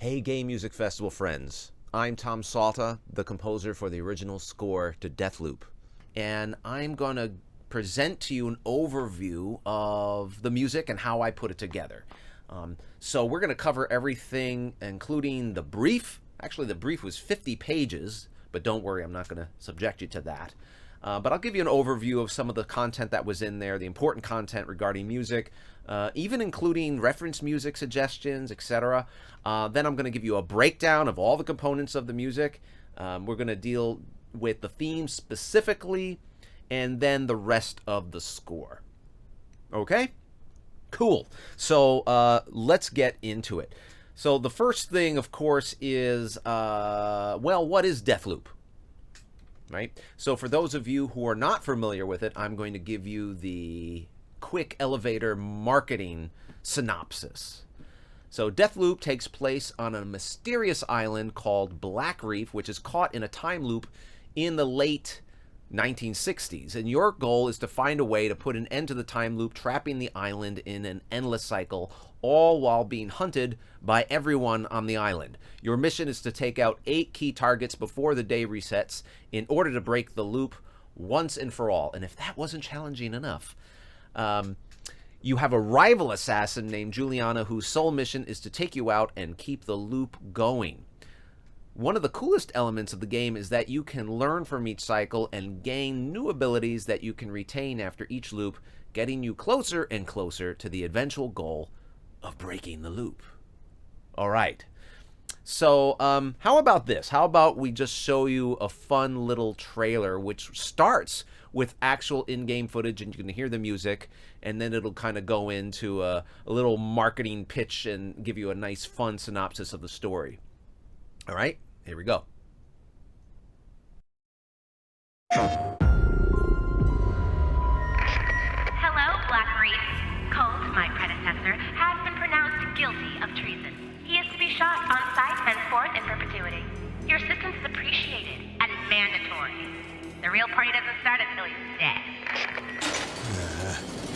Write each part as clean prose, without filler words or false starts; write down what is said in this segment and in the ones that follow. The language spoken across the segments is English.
Hey Game Music Festival friends, I'm Tom Salta, the composer for the original score to Deathloop, and I'm going to present to you an overview of the music and how I put it together. So we're going to cover everything, including the brief. Actually, the brief was 50 pages, but don't worry, I'm not going to subject you to that. But I'll give you an overview of some of the content that was in there, the important content regarding music, even including reference music suggestions, etc. Then I'm going to give you a breakdown of all the components of the music. We're going to deal with the theme specifically, and then the rest of the score. Okay? Cool. So let's get into it. So the first thing, of course, is, well, what is Deathloop? Right? So for those of you who are not familiar with it, I'm going to give you the quick elevator marketing synopsis. So Deathloop takes place on a mysterious island called Blackreef, which is caught in a time loop in the late 1960s. And your goal is to find a way to put an end to the time loop, trapping the island in an endless cycle, all while being hunted by everyone on the island. Your mission is to take out 8 key targets before the day resets in order to break the loop once and for all. And if that wasn't challenging enough, you have a rival assassin named Juliana whose sole mission is to take you out and keep the loop going. One of the coolest elements of the game is that you can learn from each cycle and gain new abilities that you can retain after each loop, getting you closer and closer to the eventual goal of breaking the loop. All right. So how about this? How about we just show you a fun little trailer which starts with actual in-game footage, and you can hear the music, and then it'll kind of go into a little marketing pitch and give you a nice fun synopsis of the story. All right, here we go. Hello, Blackreef. Colt, my predecessor, has been pronounced guilty of treason. He is to be shot on sight henceforth in perpetuity. Your assistance is appreciated and mandatory. The real party doesn't start until he's dead.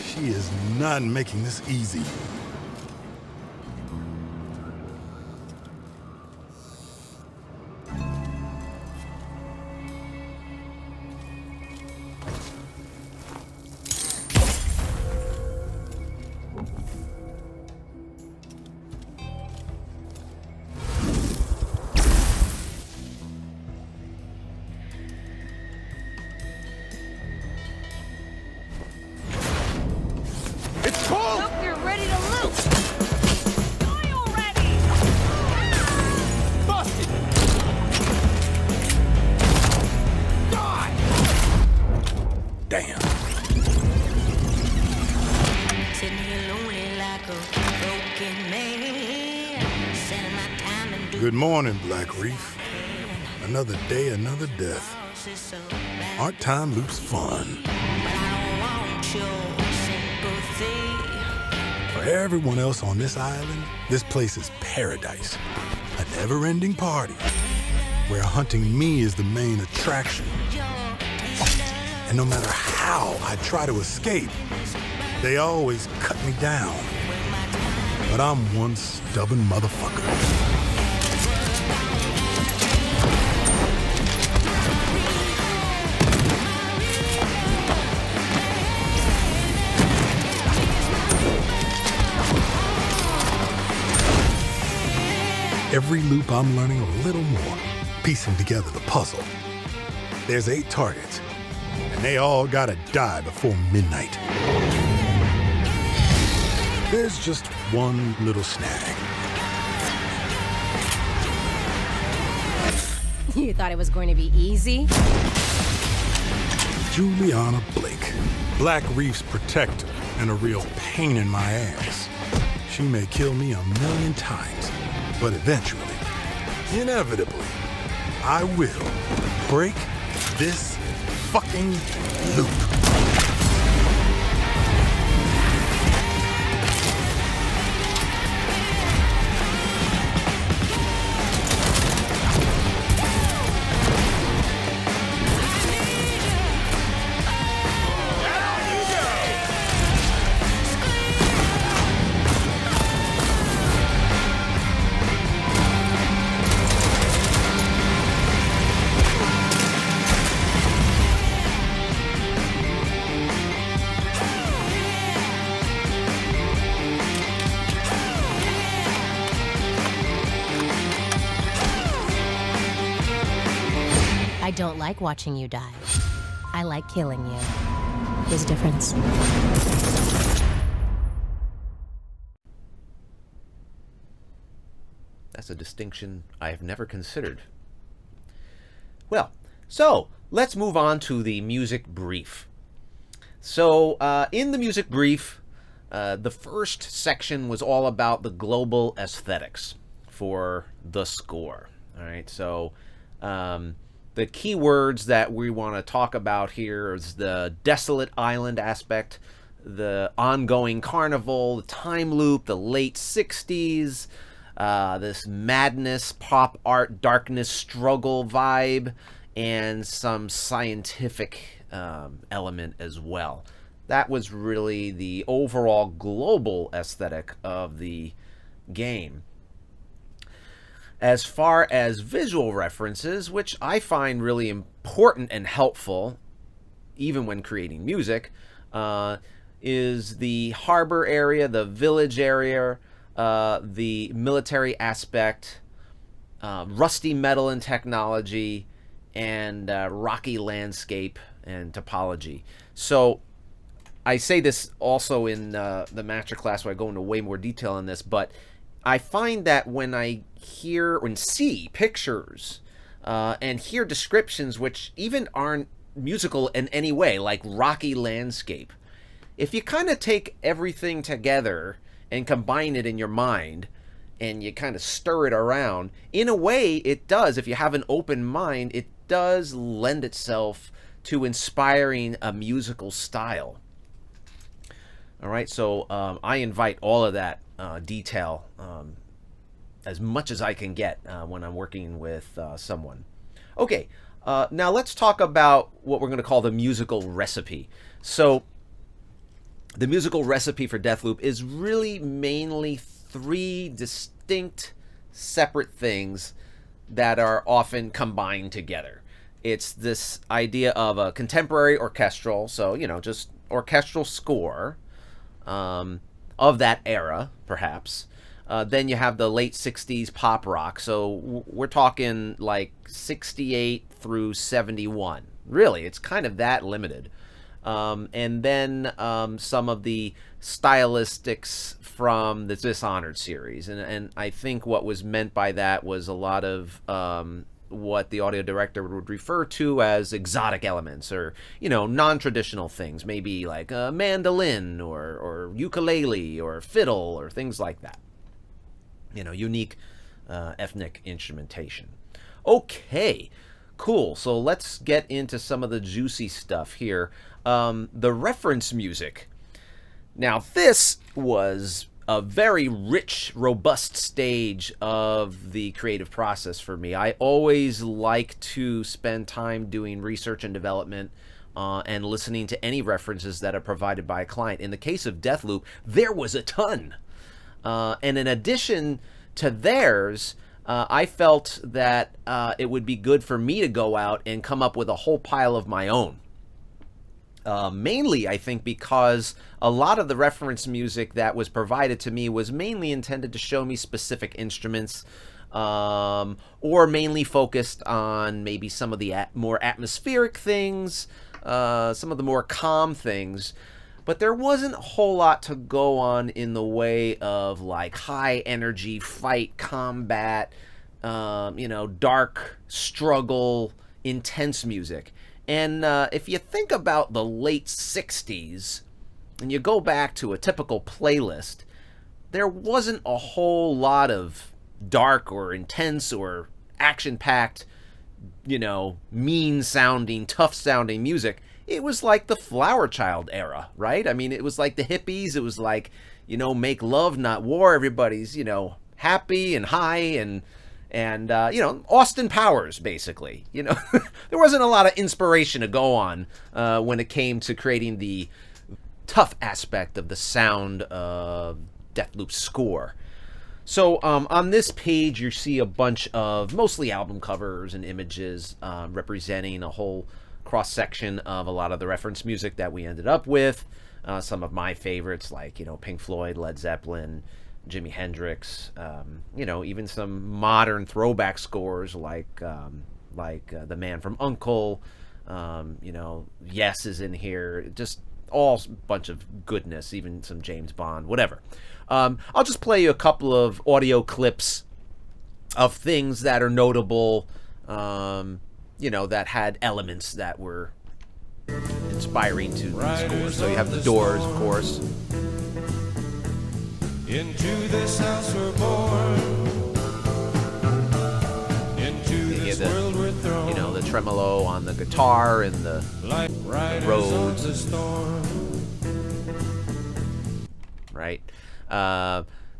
She is not making this easy. Good morning, Blackreef. Another day, another death. Aren't time loops fun? For everyone else on this island, this place is paradise. A never-ending party, where hunting me is the main attraction. And no matter how I try to escape, they always cut me down. But I'm one stubborn motherfucker. Every loop I'm learning a little more, piecing together the puzzle. There's 8 targets, and they all gotta die before midnight. There's just one little snag. You thought it was going to be easy? Juliana Blake, Blackreef's protector and a real pain in my ass. She may kill me 1,000,000 times, but eventually, inevitably, I will break this fucking loop. I don't like watching you die. I like killing you. There's a difference. That's a distinction I have never considered. Well, so let's move on to the music brief. So in the music brief, the first section was all about the global aesthetics for the score. All right, so the key words that we want to talk about here is the desolate island aspect, the ongoing carnival, the time loop, the late 60s, this madness, pop art, darkness, struggle vibe, and some scientific element as well. That was really the overall global aesthetic of the game. As far as visual references, which I find really important and helpful, even when creating music, is the harbor area, the village area, the military aspect, rusty metal and technology, and rocky landscape and topology. So I say this also in the masterclass where I go into way more detail on this, but I find that when I hear and see pictures and hear descriptions which even aren't musical in any way, like rocky landscape, if you kind of take everything together and combine it in your mind and you kind of stir it around, in a way it does, if you have an open mind, it does lend itself to inspiring a musical style. All right, so I invite all of that detail as much as I can get when I'm working with someone. Okay, now let's talk about what we're going to call the musical recipe. So the musical recipe for Deathloop is really mainly three distinct separate things that are often combined together. It's this idea of a contemporary orchestral, so, you know, just orchestral score of that era, perhaps. Then you have the late 60s pop rock, so we're talking like 68 through 71. Really, it's kind of that limited. And then some of the stylistics from the Dishonored series. And I think what was meant by that was a lot of what the audio director would refer to as exotic elements, or, you know, non-traditional things, maybe like a mandolin or ukulele or fiddle or things like that. You know, unique ethnic instrumentation. Okay, cool. So let's get into some of the juicy stuff here. The reference music. Now, this was a very rich, robust stage of the creative process for me. I always like to spend time doing research and development and listening to any references that are provided by a client. In the case of Deathloop, there was a ton. And in addition to theirs, I felt that it would be good for me to go out and come up with a whole pile of my own. Mainly, I think, because a lot of the reference music that was provided to me was mainly intended to show me specific instruments, or mainly focused on maybe some of the more atmospheric things, some of the more calm things. But there wasn't a whole lot to go on in the way of like high energy fight, combat, you know, dark struggle, intense music. And if you think about the late 60s and you go back to a typical playlist, there wasn't a whole lot of dark or intense or action-packed, you know, mean-sounding, tough-sounding music. It was like the Flower Child era, right? I mean, it was like the hippies. It was like, you know, make love, not war. Everybody's, you know, happy and high and you know, Austin Powers, basically. You know, there wasn't a lot of inspiration to go on when it came to creating the tough aspect of the sound of Deathloop's score. So on this page, you see a bunch of mostly album covers and images representing a whole cross-section of a lot of the reference music that we ended up with. Some of my favorites, like, you know, Pink Floyd, Led Zeppelin, Jimi Hendrix, you know, even some modern throwback scores like like the man from U.N.C.L.E., you know, Yes is in here, just all bunch of goodness, even some James Bond, whatever. I'll just play you a couple of audio clips of things that are notable, you know, that had elements that were inspiring to the score. So you have the Doors, of course. Into this house we're born. Into this world we're thrown. You know, the tremolo on the guitar and the Rhodes. Right.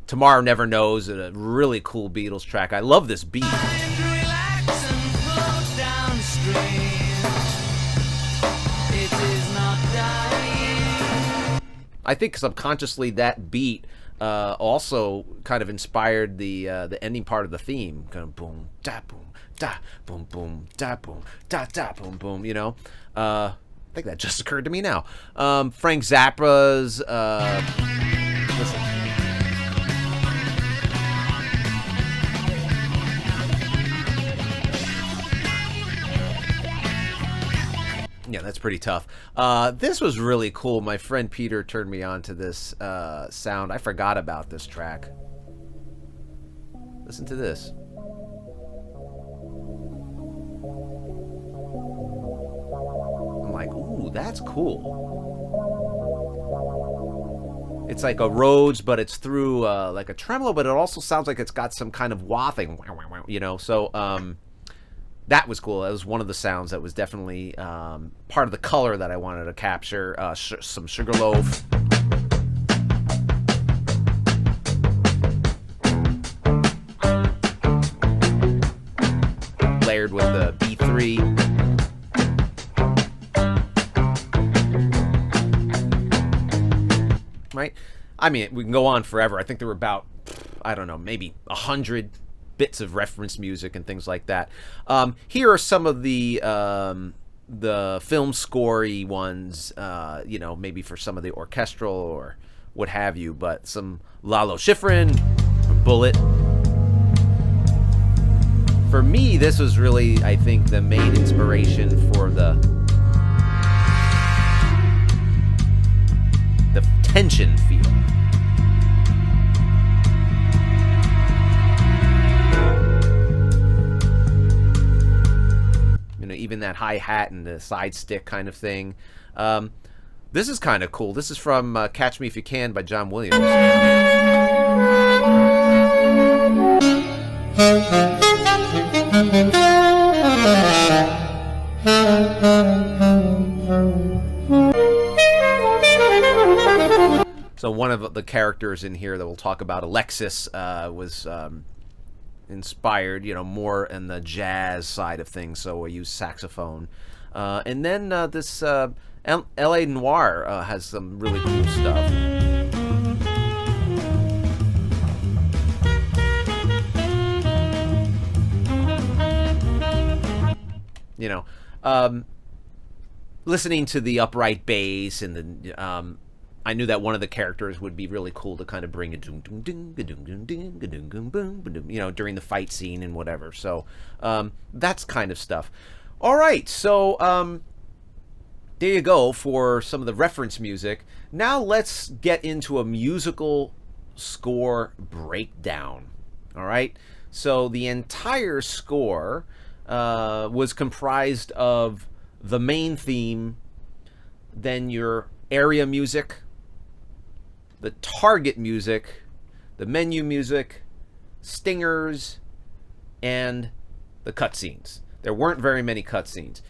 Tomorrow Never Knows, a really cool Beatles track. I love this beat. I think subconsciously that beat also kind of inspired the ending part of the theme. Kind of boom, da, boom, da, boom, boom, da, boom, da, da, boom, boom. You know, I think that just occurred to me now. Frank Zappa's. Listen. Yeah, that's pretty tough. This was really cool. My friend Peter turned me on to this sound. I forgot about this track. Listen to this. I'm like, ooh, that's cool. It's like a Rhodes, but it's through like a tremolo, but it also sounds like it's got some kind of wah-thing, you know, so that was cool. That was one of the sounds that was definitely part of the color that I wanted to capture. Some Sugarloaf. Layered with the B3. Right? I mean, we can go on forever. I think there were about, I don't know, maybe 100 bits of reference music and things like that. Here are some of the film score-y ones, you know, maybe for some of the orchestral or what have you, but some Lalo Schifrin, Bullet. For me, this was really, I think, the main inspiration for the tension feel. You know, even that hi-hat and the side stick kind of thing. This is kind of cool. This is from Catch Me If You Can by John Williams. So one of the characters in here that we'll talk about, Alexis, was inspired, you know, more in the jazz side of things, so I use saxophone. And then this L.A. Noir has some really cool stuff. You know, listening to the upright bass and the I knew that one of the characters would be really cool to kind of bring a doom doom ding a doom doom ding a doom doom boom boom, you know, during the fight scene and whatever. So that's kind of stuff. All right, so there you go for some of the reference music. Now let's get into a musical score breakdown. All right, so the entire score was comprised of the main theme, then your area music, the target music, the menu music, stingers, and the cutscenes. There weren't very many cutscenes.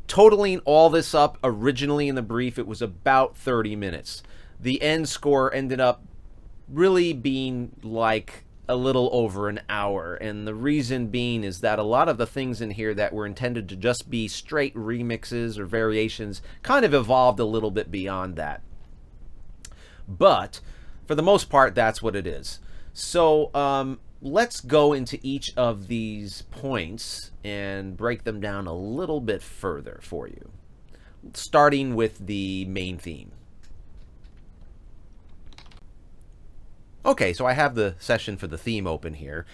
Totaling all this up, originally in the brief, it was about 30 minutes. The end score ended up really being like a little over an hour, and the reason being is that a lot of the things in here that were intended to just be straight remixes or variations kind of evolved a little bit beyond that. But for the most part, that's what it is. So let's go into each of these points and break them down a little bit further for you, starting with the main theme. Okay, so I have the session for the theme open here.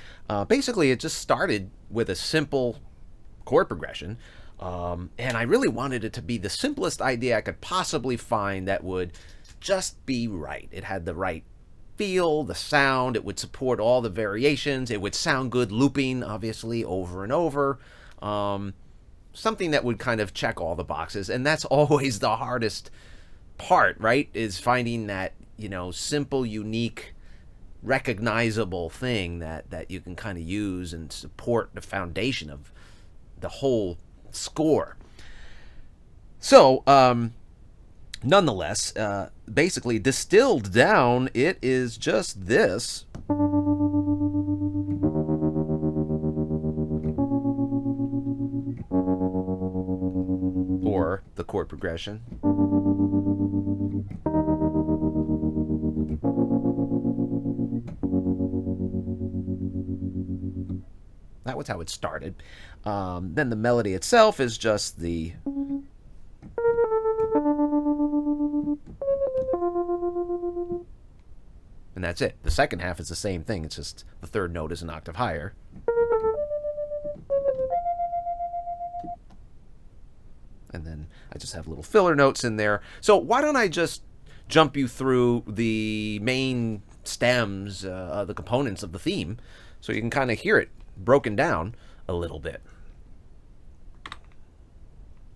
Basically, it just started with a simple chord progression. And I really wanted it to be the simplest idea I could possibly find that would just be right. It had the right feel, the sound, it would support all the variations, it would sound good looping, obviously, over and over. Something that would kind of check all the boxes, and that's always the hardest part, right? Is finding that, you know, simple, unique, recognizable thing that you can kind of use and support the foundation of the whole score. So, nonetheless, basically distilled down, it is just this. Or the chord progression. That was how it started. Then the melody itself is just the... And that's it. The second half is the same thing. It's just the third note is an octave higher. And then I just have little filler notes in there. So why don't I just jump you through the main stems, the components of the theme, so you can kind of hear it broken down a little bit.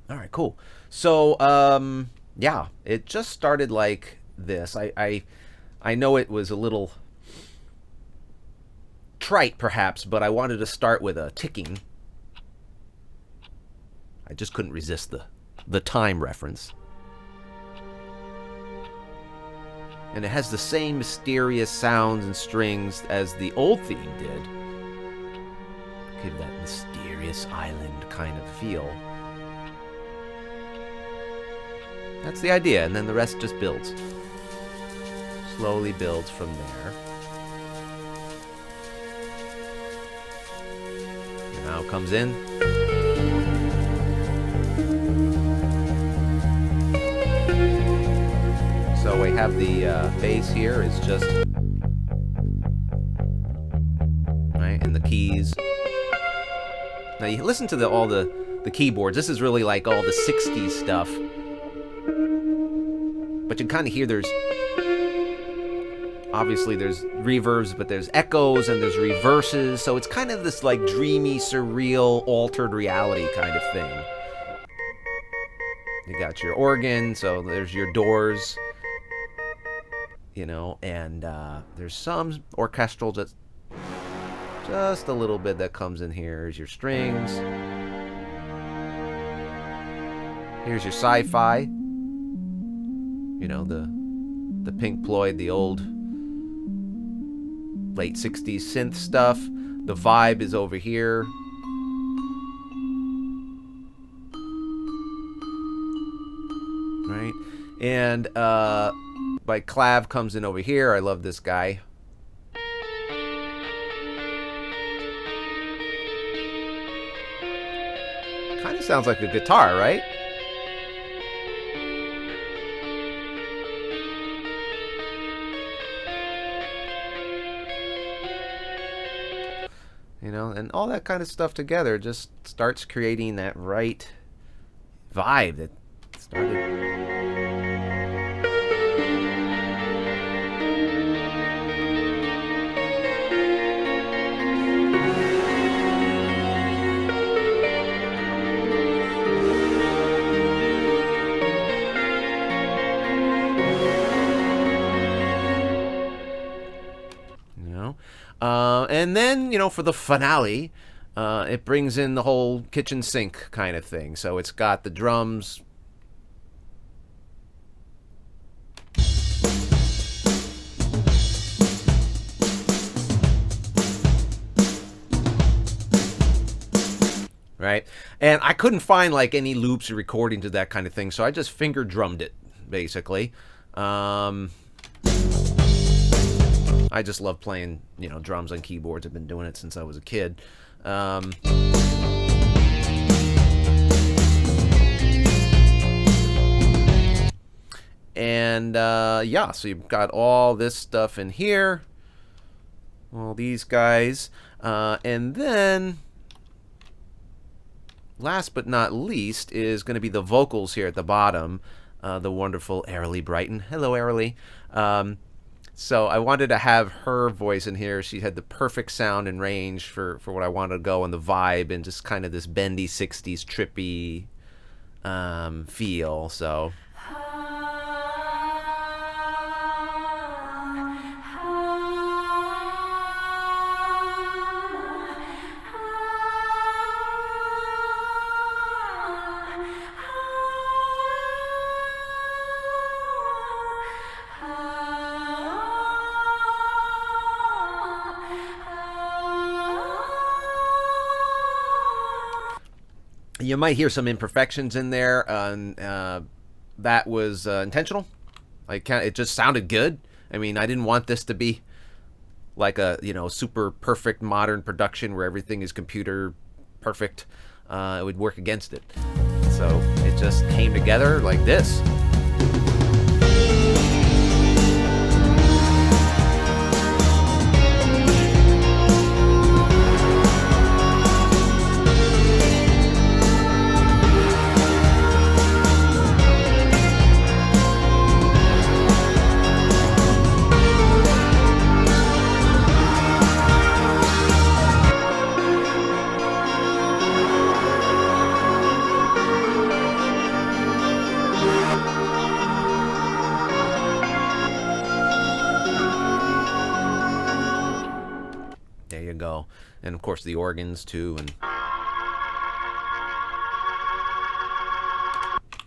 All right, cool. So, yeah, it just started like this. I know it was a little trite, perhaps, but I wanted to start with a ticking. I just couldn't resist the time reference. And it has the same mysterious sounds and strings as the old theme did. Give that mysterious island kind of feel. That's the idea, and then the rest just builds. Slowly builds from there. And now it comes in. So we have the bass here is just, right, and the keys. Now you listen to all the keyboards. This is really like all the 60s stuff. But you kind of hear obviously there's reverbs, but there's echoes and there's reverses. So it's kind of this like dreamy, surreal, altered reality kind of thing. You got your organ, so there's your doors. You know, and there's some orchestral, just a little bit that comes in here. Here's your strings. Here's your sci-fi. You know, the Pink Floyd, the old late 60s synth stuff. The vibe is over here. Right? And my clav comes in over here. I love this guy. Kind of sounds like a guitar, right? You know, and all that kind of stuff together just starts creating that right vibe that started. And then, you know, for the finale, it brings in the whole kitchen sink kind of thing. So it's got the drums. Right? And I couldn't find like any loops or recording to that kind of thing. So I just finger drummed it, basically. I just love playing, you know, drums on keyboards. I've been doing it since I was a kid. Yeah, so you've got all this stuff in here. All these guys. And then last but not least is going to be the vocals here at the bottom. The wonderful Arilee Brighton. Hello, Arilee. So I wanted to have her voice in here. She had the perfect sound and range for what I wanted to go, and the vibe, and just kind of this bendy 60s trippy feel. So you might hear some imperfections in there, and that was intentional. It just sounded good. I mean, I didn't want this to be like a super perfect modern production where everything is computer perfect. It would work against it. So it just came together like this. Go, and of course the organs too, and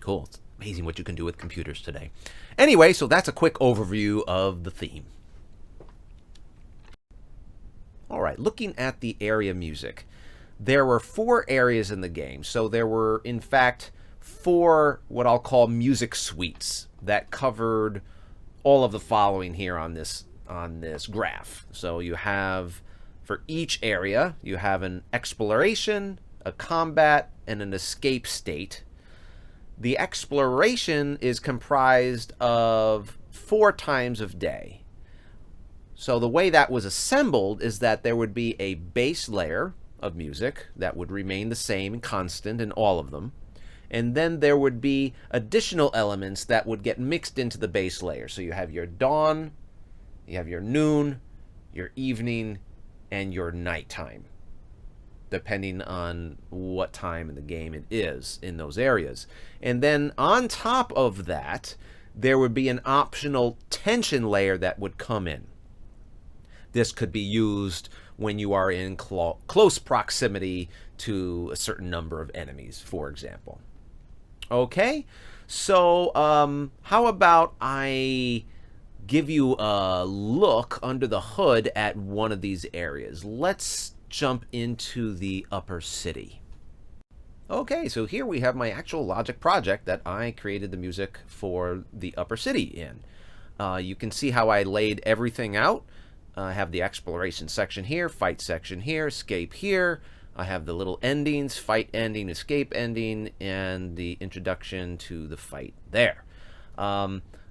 cool. It's amazing what you can do with computers today. Anyway, so that's a quick overview of the theme. All right, looking at the area music, there were 4 areas in the game. So there were, in fact, 4 what I'll call music suites that covered all of the following here on this graph. So you have, for each area, you have an exploration, a combat, and an escape state. The exploration is comprised of 4 times of day. So the way that was assembled is that there would be a base layer of music that would remain the same and constant in all of them. And then there would be additional elements that would get mixed into the base layer. So you have your dawn, you have your noon, your evening, and your nighttime, depending on what time in the game it is in those areas. And then on top of that, there would be an optional tension layer that would come in. This could be used when you are in close proximity to a certain number of enemies, for example. Okay, so how about I give you a look under the hood at one of these areas. Let's jump into the upper city. Okay, so here we have my actual Logic project that I created the music for the upper city in. You can see how I laid everything out. I have the exploration section here, fight section here, escape here. I have the little endings, fight ending, escape ending, and the introduction to the fight there.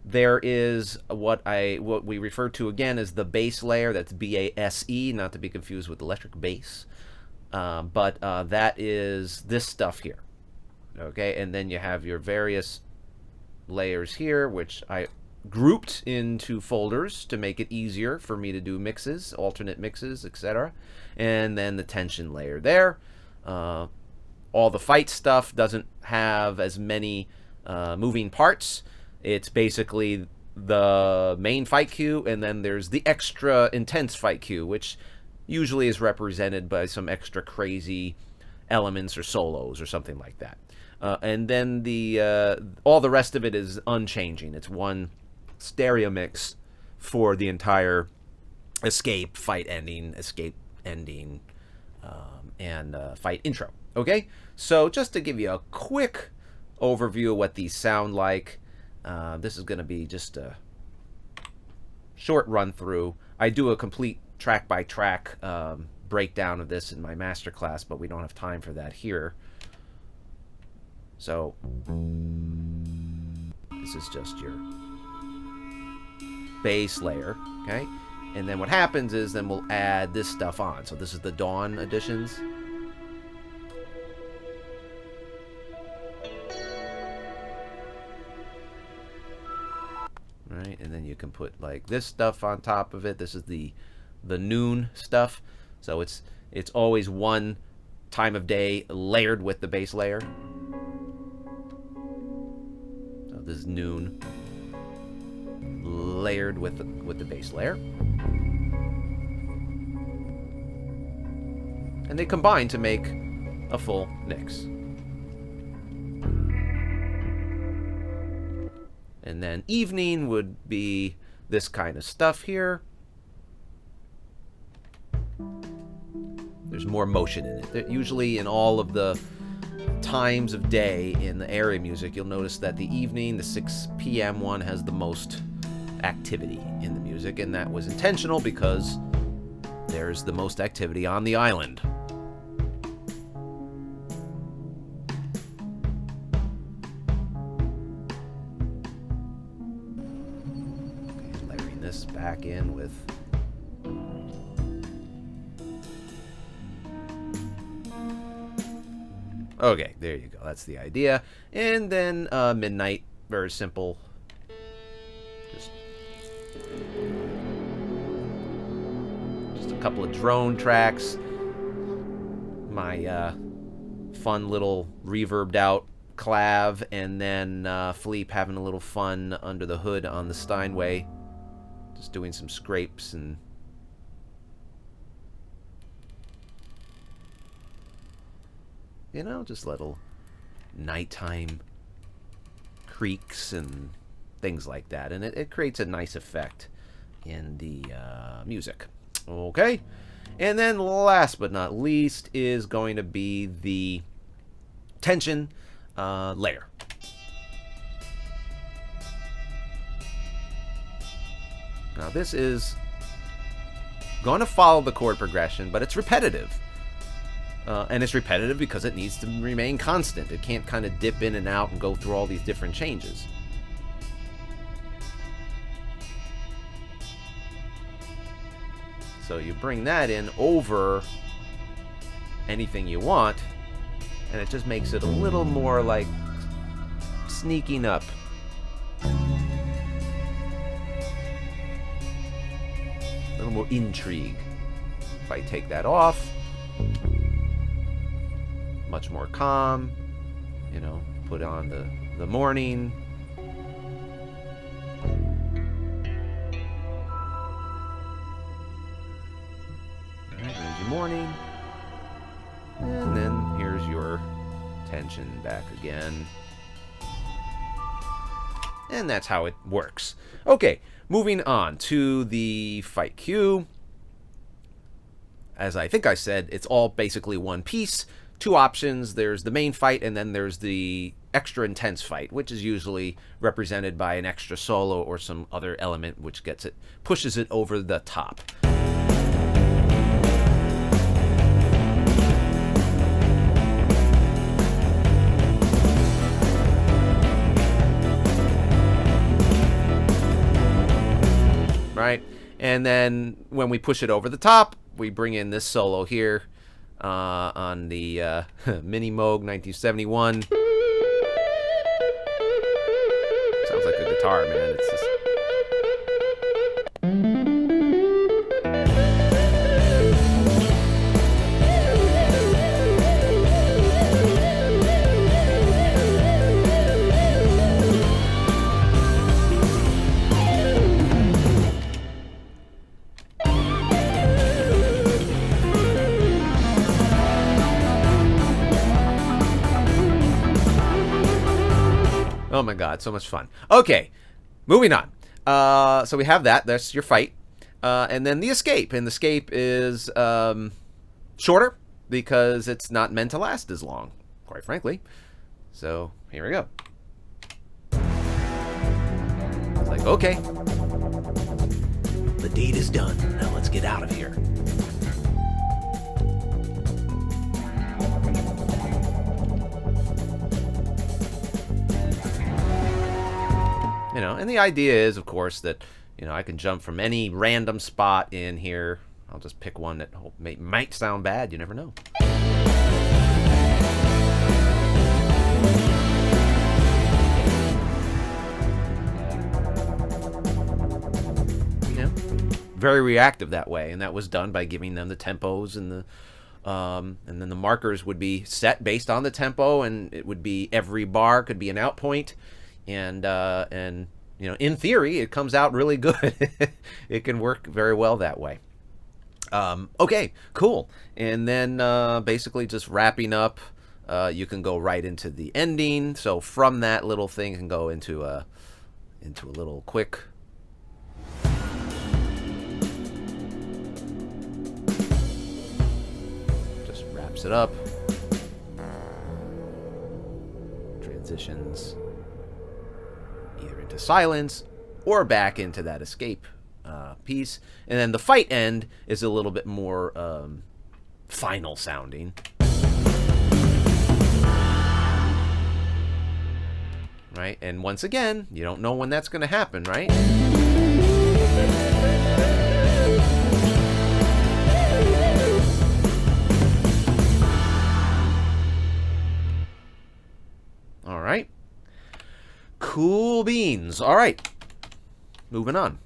There is what we refer to again as the base layer. That's B-A-S-E, not to be confused with electric bass. But that is this stuff here. Okay, and then you have your various layers here, which I grouped into folders to make it easier for me to do mixes, alternate mixes, etc. And then the tension layer there. All the fight stuff doesn't have as many moving parts. It's basically the main fight queue, and then there's the extra intense fight queue, which usually is represented by some extra crazy elements or solos or something like that. And then all the rest of it is unchanging. It's one stereo mix for the entire escape, fight ending, and fight intro. Okay, so just to give you a quick overview of what these sound like. This is going to be just a short run through. I do a complete track by track breakdown of this in my masterclass, but we don't have time for that here. So this is just your base layer, okay? And then what happens is then we'll add this stuff on. So this is the Dawn editions. can put like this stuff on top of it. This is the noon stuff. So it's always one time of day layered with the base layer. So this is noon layered with the base layer. And they combine to make a full mix. And then evening would be this kind of stuff here. There's more motion in it. Usually in all of the times of day in the area music, you'll notice that the evening, the 6 p.m. one, has the most activity in the music, and that was intentional because there's the most activity on the island. This back in with okay, there you go. That's the idea. And then midnight, very simple. Just a couple of drone tracks. My fun little reverbed out clav, and then Philippe having a little fun under the hood on the Steinway. Just doing some scrapes and just little nighttime creaks and things like that. And it creates a nice effect in the music. Okay. And then last but not least is going to be the tension layer. Now this is going to follow the chord progression, but it's repetitive. And it's repetitive because it needs to remain constant. It can't kind of dip in and out and go through all these different changes. So you bring that in over anything you want, and it just makes it a little more like sneaking up. A little more intrigue. If I take that off, much more calm, put on the morning. All right, there's your morning. And then here's your tension back again. And that's how it works. Okay, moving on to the fight cue. As I think I said, it's all basically one piece. Two options. There's the main fight, and then there's the extra intense fight, which is usually represented by an extra solo or some other element which pushes it over the top. Right? And then when we push it over the top, we bring in this solo here on the Mini Moog 1971. Sounds like a guitar, man. It's just... Oh my god, so much fun. Okay, moving on. So we have that. That's your fight. And then the escape. And the escape is shorter because it's not meant to last as long, quite frankly. So here we go. It's like, okay, the deed is done. Now let's get out of here. And the idea is, of course, that, I can jump from any random spot in here. I'll just pick one that might sound bad. You never know. very reactive that way, and that was done by giving them the tempos and then the markers would be set based on the tempo, and it would be every bar could be an out point, and you know, in theory, it comes out really good. It can work very well that way. Okay, cool. And then basically just wrapping up, you can go right into the ending. So from that little thing, you can go into a little quick. Just wraps it up. Transitions either into silence or back into that escape piece. And then the fight end is a little bit more final sounding. Right? And once again, you don't know when that's going to happen, right? All right. Cool beans. All right. Moving on.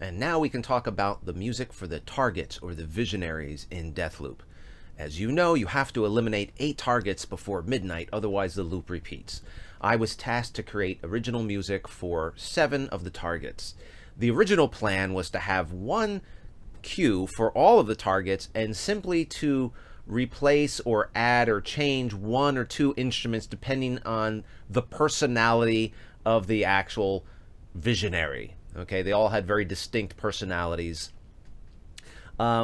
And now we can talk about the music for the targets or the visionaries in Deathloop. As you know, you have to eliminate 8 targets before midnight, otherwise the loop repeats. I was tasked to create original music for 7 of the targets. The original plan was to have one cue for all of the targets and simply to replace or add or change 1 or 2 instruments depending on the personality of the actual visionary. Okay, they all had very distinct personalities.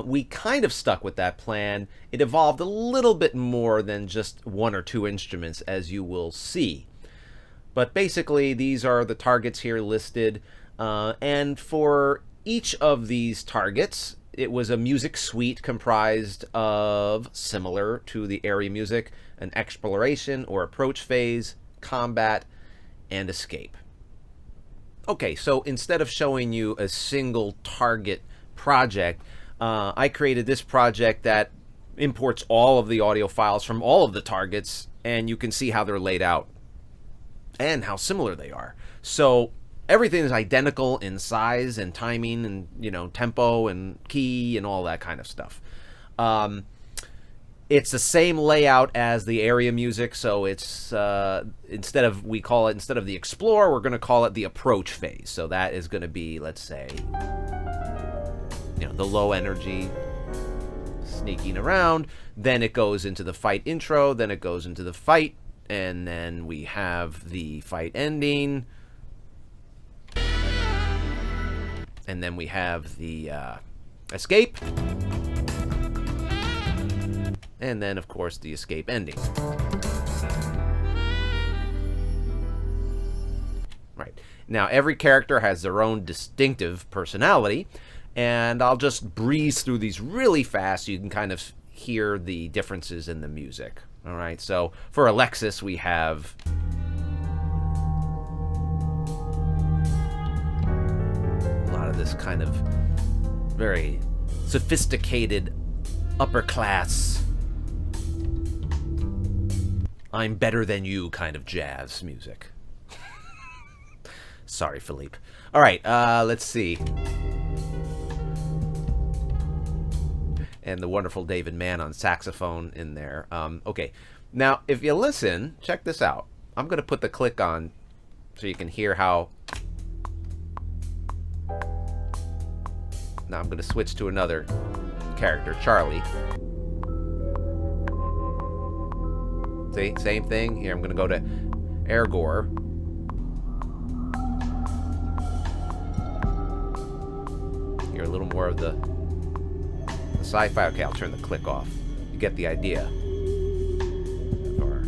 We kind of stuck with that plan. It evolved a little bit more than just 1 or 2 instruments, as you will see. But basically, these are the targets here listed. And for each of these targets, it was a music suite comprised of, similar to the area music, an exploration or approach phase, combat, and escape. Okay, so instead of showing you a single target project, I created this project that imports all of the audio files from all of the targets, and you can see how they're laid out and how similar they are. So everything is identical in size and timing and, you know, tempo and key and all that kind of stuff. It's the same layout as the area music, so it's instead of the explore, we're going to call it the approach phase. So that is going to be, let's say, you know, the low energy sneaking around. Then it goes into the fight intro. Then it goes into the fight, and then we have the fight ending, and then we have the escape. And then, of course, the escape ending. Right. Now, every character has their own distinctive personality, and I'll just breeze through these really fast so you can kind of hear the differences in the music. All right, so for Alexis, we have a lot of this kind of very sophisticated, upper class, I'm better than you kind of jazz music. Sorry, Philippe. All right, let's see. And the wonderful David Mann on saxophone in there. Okay, now if you listen, check this out. I'm going to put the click on so you can hear how. Now I'm going to switch to another character, Charlie. See, same thing. Here, I'm going to go to Ergor. Hear a little more of the sci-fi. Okay, I'll turn the click off. You get the idea. Our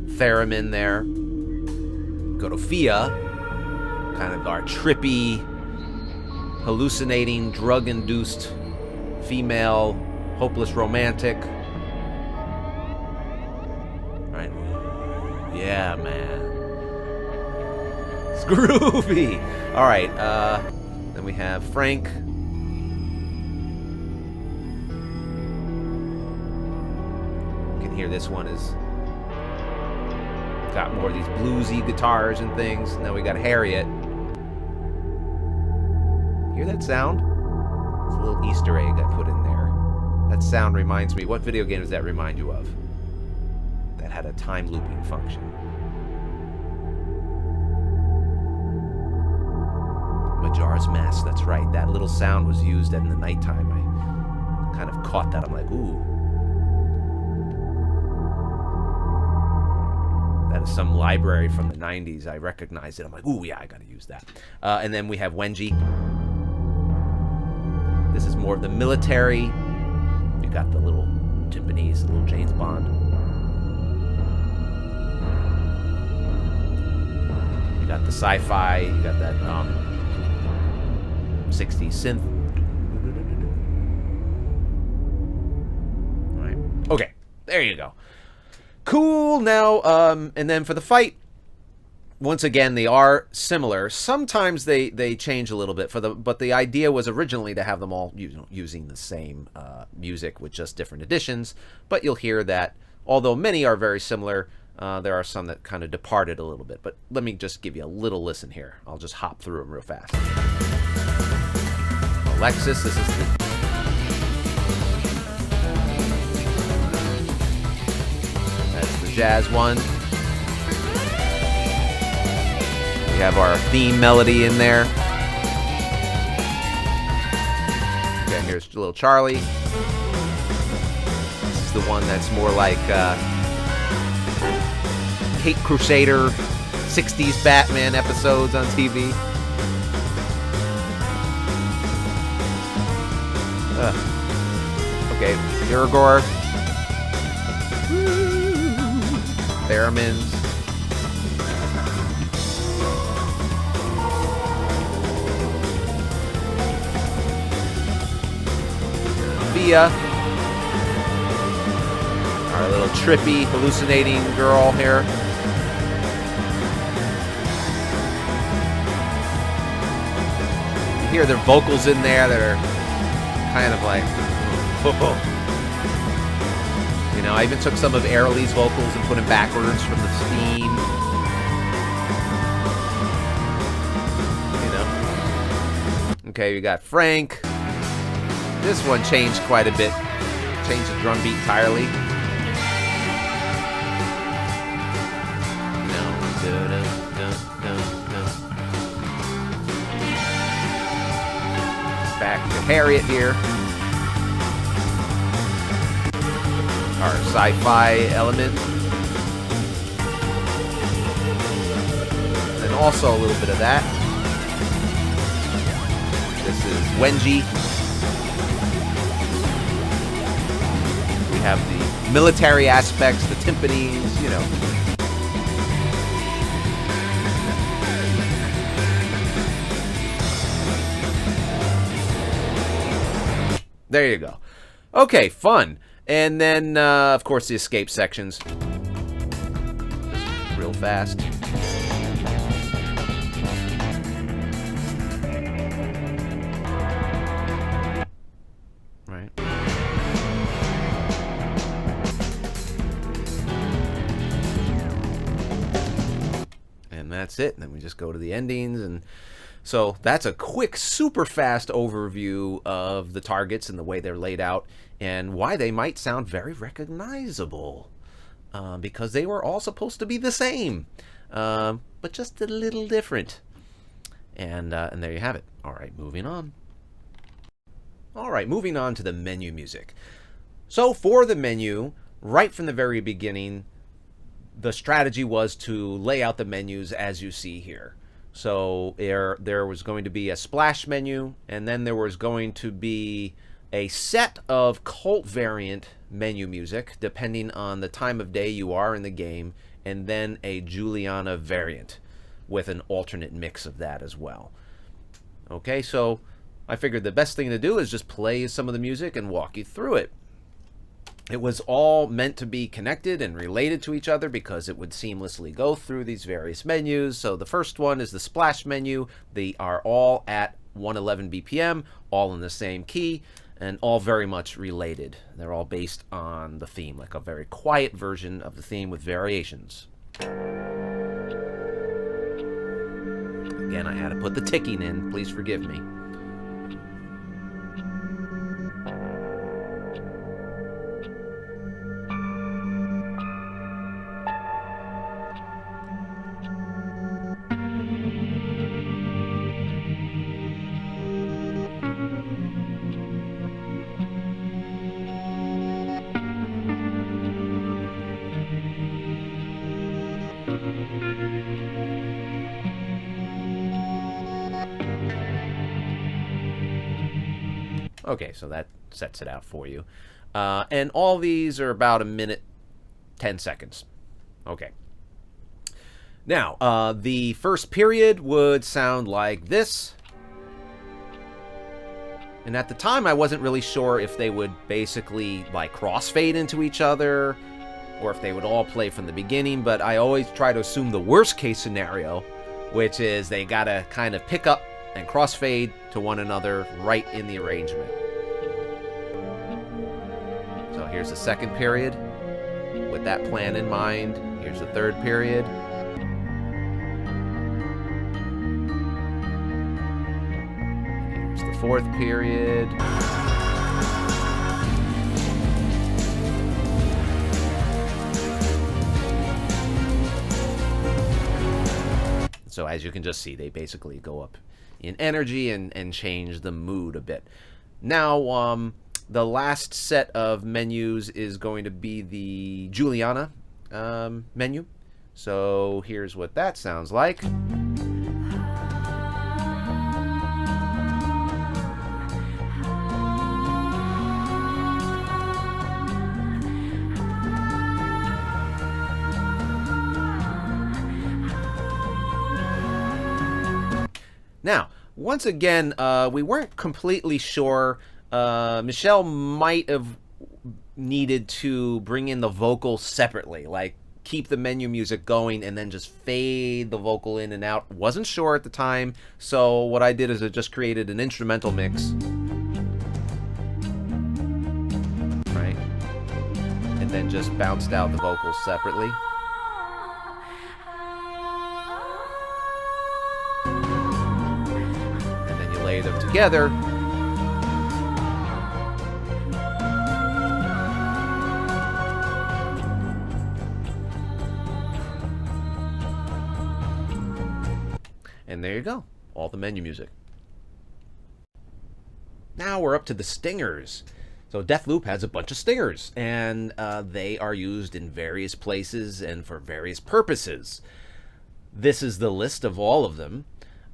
theremin there. Go to Fia. Kind of our trippy, hallucinating, drug-induced female, hopeless romantic. Right? Yeah, man. It's groovy. All right. Then we have Frank. You can hear this one is got more of these bluesy guitars and things. And then we got Harriet. Hear that sound? It's a little Easter egg I put in there. That sound reminds me, what video game does that remind you of? That had a time looping function. Majora's Mask, that's right. That little sound was used in the nighttime. I kind of caught that. I'm like, ooh. That is some library from the 90s. I recognized it. I'm like, ooh, yeah, I gotta use that. And then we have Wenji. This is more of the military. You got the little timpanis, the little James Bond. You got the sci-fi. You got that 60s synth. All right. Okay. There you go. Cool. Now, and then for the fight, once again, they are similar. Sometimes they change a little bit but the idea was originally to have them all using the same music with just different additions. But you'll hear that although many are very similar, there are some that kind of departed a little bit. But let me just give you a little listen here. I'll just hop through them real fast. Alexis, this is the... That's the jazz one. We have our theme melody in there. Okay, here's little Charlie. This is the one that's more like Kate Crusader 60s Batman episodes on TV. Okay, Irigor. Theremins. Via. Our little trippy, hallucinating girl here. You hear their vocals in there that are kind of like, you know, I even took some of Airly's vocals and put them backwards from the theme. You know. Okay, we got Frank. This one changed quite a bit. Changed the drum beat entirely. Back to Harriet here. Our sci-fi element. And also a little bit of that. This is Wenji. We have the military aspects, the timpanis, you know. There you go. Okay, fun. And then, of course, the escape sections. Just real fast. Right. And that's it. And then we just go to the endings and... So that's a quick, super fast overview of the targets and the way they're laid out and why they might sound very recognizable because they were all supposed to be the same, but just a little different. And there you have it. All right, moving on. All right, moving on to the menu music. So for the menu, right from the very beginning, the strategy was to lay out the menus as you see here. So there was going to be a splash menu, and then there was going to be a set of cult variant menu music, depending on the time of day you are in the game, and then a Juliana variant with an alternate mix of that as well. Okay, so I figured the best thing to do is just play some of the music and walk you through it. It was all meant to be connected and related to each other because it would seamlessly go through these various menus. So the first one is the splash menu. They are all at 111 BPM, all in the same key, and all very much related. They're all based on the theme, like a very quiet version of the theme with variations. Again, I had to put the ticking in. Please forgive me. Okay, so that sets it out for you. And all these are about 1 minute, 10 seconds. Okay. Now, the first period would sound like this. And at the time, I wasn't really sure if they would basically, like, crossfade into each other, or if they would all play from the beginning, but I always try to assume the worst case scenario, which is they gotta kind of pick up and crossfade to one another right in the arrangement. So here's the second period. With that plan in mind, here's the third period. Here's the fourth period. So as you can just see, they basically go up in energy and change the mood a bit. Now, the last set of menus is going to be the Juliana menu. So here's what that sounds like. Now, once again, we weren't completely sure. Michelle might have needed to bring in the vocal separately, like keep the menu music going and then just fade the vocal in and out. Wasn't sure at the time, so what I did is I just created an instrumental mix. Right? And then just bounced out the vocals separately. Lay them together. And there you go, all the menu music. Now we're up to the stingers. So Deathloop has a bunch of stingers, and they are used in various places and for various purposes. This is the list of all of them.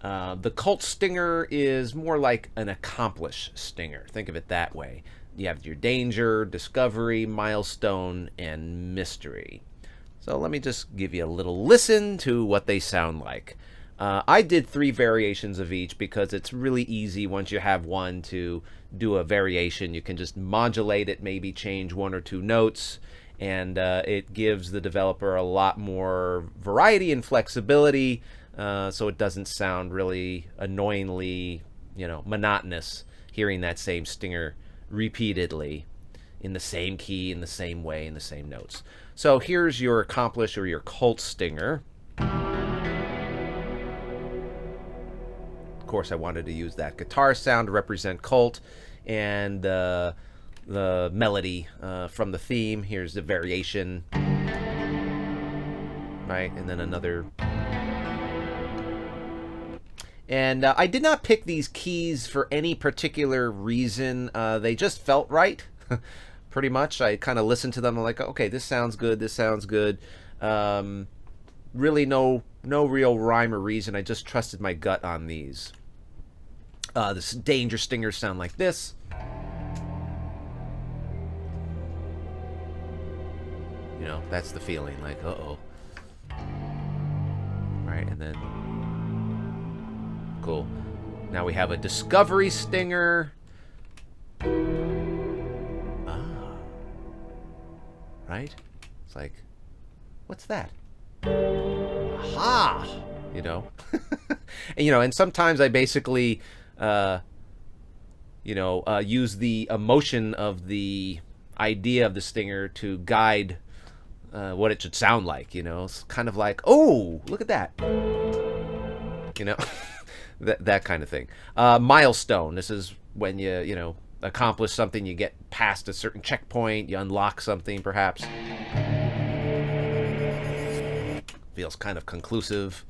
The cult stinger is more like an accomplish stinger. Think of it that way. You have your danger, discovery, milestone, and mystery. So let me just give you a little listen to what they sound like. I did 3 variations of each because it's really easy once you have one to do a variation. You can just modulate it, maybe change 1 or 2 notes, and it gives the developer a lot more variety and flexibility. So it doesn't sound really annoyingly, monotonous hearing that same stinger repeatedly in the same key, in the same way, in the same notes. So here's your accomplish or your cult stinger. Of course, I wanted to use that guitar sound to represent cult, and the melody from the theme. Here's the variation, right, and then another. And I did not pick these keys for any particular reason. They just felt right, pretty much. I kind of listened to them. I'm like, okay, this sounds good. This sounds good. Really no real rhyme or reason. I just trusted my gut on these. The danger stingers sound like this. That's the feeling. Like, uh-oh. Right, and then... Cool. Now we have a discovery stinger. Right? It's like, what's that? Aha! And sometimes I basically, use the emotion of the idea of the stinger to guide what it should sound like. It's kind of like, oh, look at that. That kind of thing. Milestone. This is when you accomplish something, you get past a certain checkpoint, you unlock something, perhaps. Feels kind of conclusive.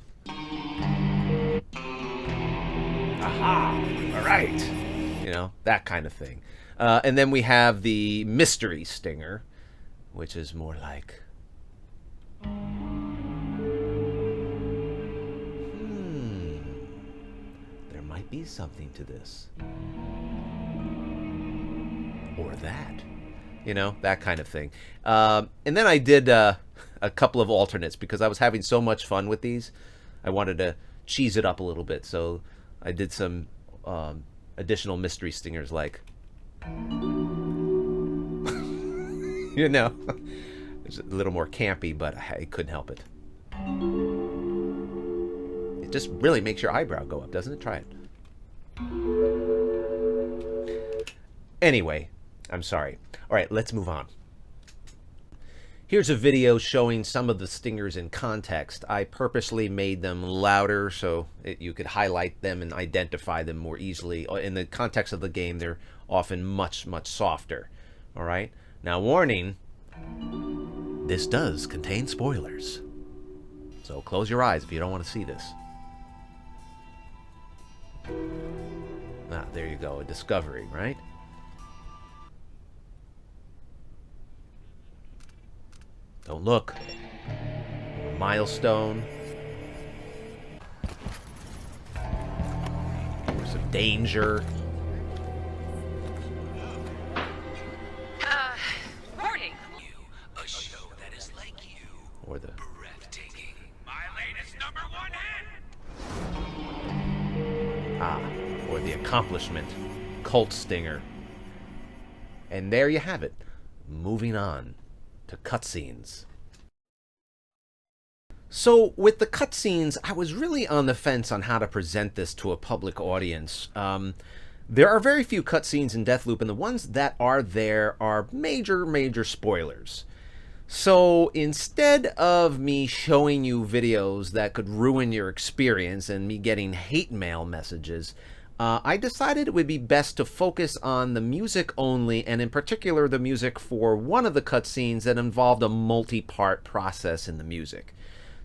Aha! All right. That kind of thing. And then we have the mystery stinger, which is more like... There might be something to this. or that. You know, that kind of thing. And then I did a couple of alternates because I was having so much fun with these. I wanted to cheese it up a little bit, so I did some additional mystery stingers like... you know, it's a little more campy, but I couldn't help it. It just really makes your eyebrow go up, doesn't it? Try it. Anyway, I'm sorry. All right, let's move on. Here's a video showing some of the stingers in context. I purposely made them louder so you could highlight them and identify them more easily. In the context of the game, they're often much, much softer. All right? Now, warning, this does contain spoilers. So close your eyes if you don't want to see this. Ah, there you go, a discovery, right? Don't look. A milestone. Or some danger. Warning. A show that is like you. Or the Breathtaking. My latest #1 hit. or the accomplishment. Cult stinger. And there you have it. Moving on to cutscenes. So with the cutscenes, I was really on the fence on how to present this to a public audience. There are very few cutscenes in Deathloop, and the ones that are there are major spoilers. So instead of me showing you videos that could ruin your experience and me getting hate mail messages, I decided it would be best to focus on the music only, and in particular the music for one of the cutscenes that involved a multi-part process in the music.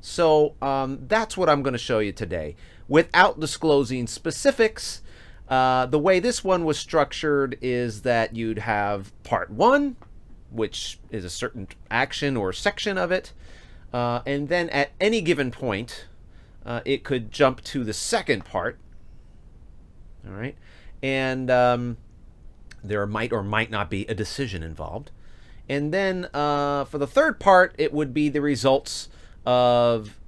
So that's what I'm going to show you today. Without disclosing specifics, the way this one was structured is that you'd have part 1, which is a certain action or section of it, and then at any given point, it could jump to the second part. All right, and there might or might not be a decision involved. And then for the third part, it would be the results of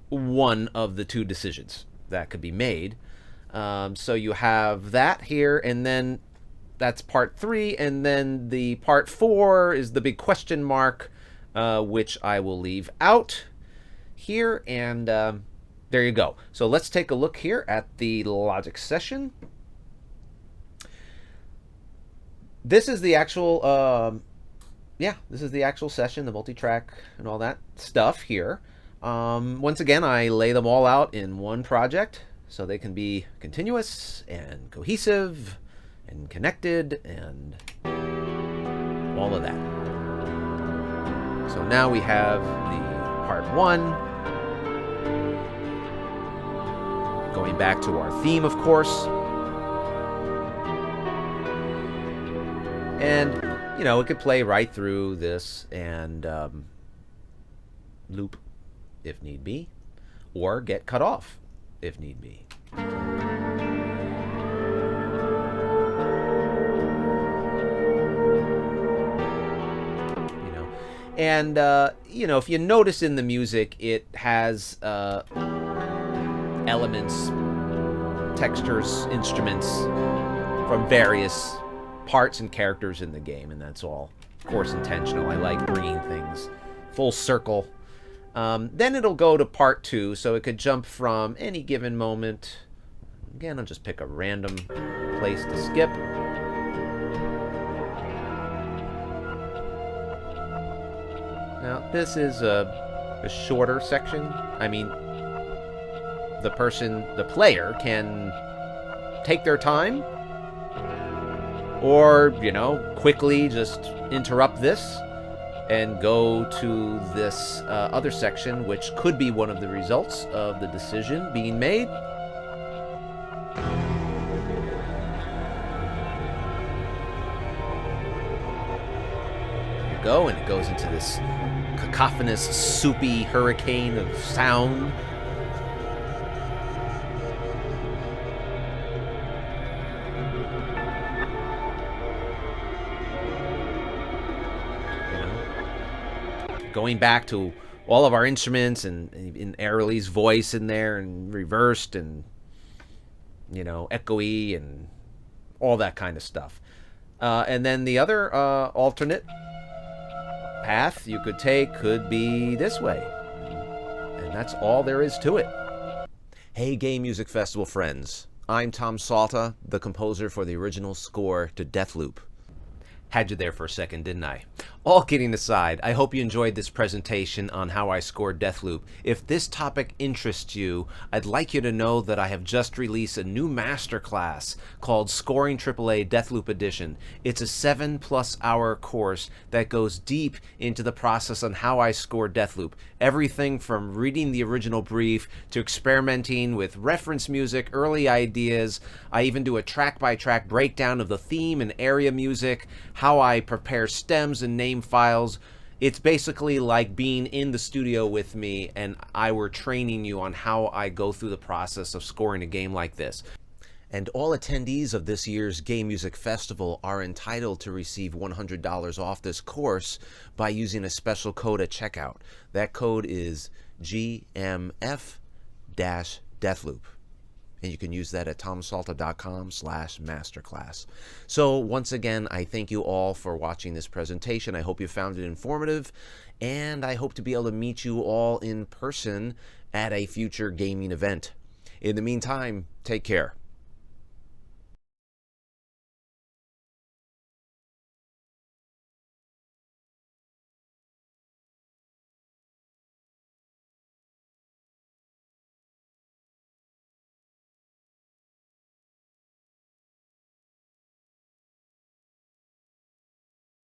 one of the two decisions that could be made. So you have that here, and then that's part 3, and then the part 4 is the big question mark, which I will leave out here, and there you go. So let's take a look here at the logic session. This is the actual, this is the actual session, the multi-track and all that stuff here. Once again, I lay them all out in one project so they can be continuous and cohesive and connected and all of that. So now we have the part 1. Going back to our theme, of course. And, you know, it could play right through this and loop if need be, or get cut off if need be. You know, and, you know, if you notice in the music, it has elements, textures, instruments from various parts and characters in the game, and that's all, of course, intentional. I like bringing things full circle. Then it'll go to part 2, so it could jump from any given moment. Again, I'll just pick a random place to skip. Now, this is a shorter section. I mean, the player can take their time, or, you know, quickly just interrupt this and go to this other section, which could be one of the results of the decision being made. There you go, and it goes into this cacophonous, soupy hurricane of sound. going back to all of our instruments and in Airley's voice in there and reversed and, you know, echoey and all that kind of stuff. And then the other alternate path you could take could be this way. And that's all there is to it. Hey, Game Music Festival friends. I'm Tom Salta, the composer for the original score to Deathloop. Had you there for a second, didn't I? All kidding aside, I hope you enjoyed this presentation on how I scored Deathloop. If this topic interests you, I'd like you to know that I have just released a new masterclass called Scoring AAA Deathloop Edition. It's a 7+ hour course that goes deep into the process on how I scored Deathloop. Everything from reading the original brief to experimenting with reference music, early ideas. I even do a track-by-track breakdown of the theme and area music, how I prepare stems and name files. It's basically like being in the studio with me and I were training you on how I go through the process of scoring a game like this. And all attendees of this year's Game Music Festival are entitled to receive $100 off this course by using a special code at checkout. That code is GMF-Deathloop. And you can use that at tomsalta.com/masterclass. So once again, I thank you all for watching this presentation. I hope you found it informative, and I hope to be able to meet you all in person at a future gaming event. In the meantime, take care.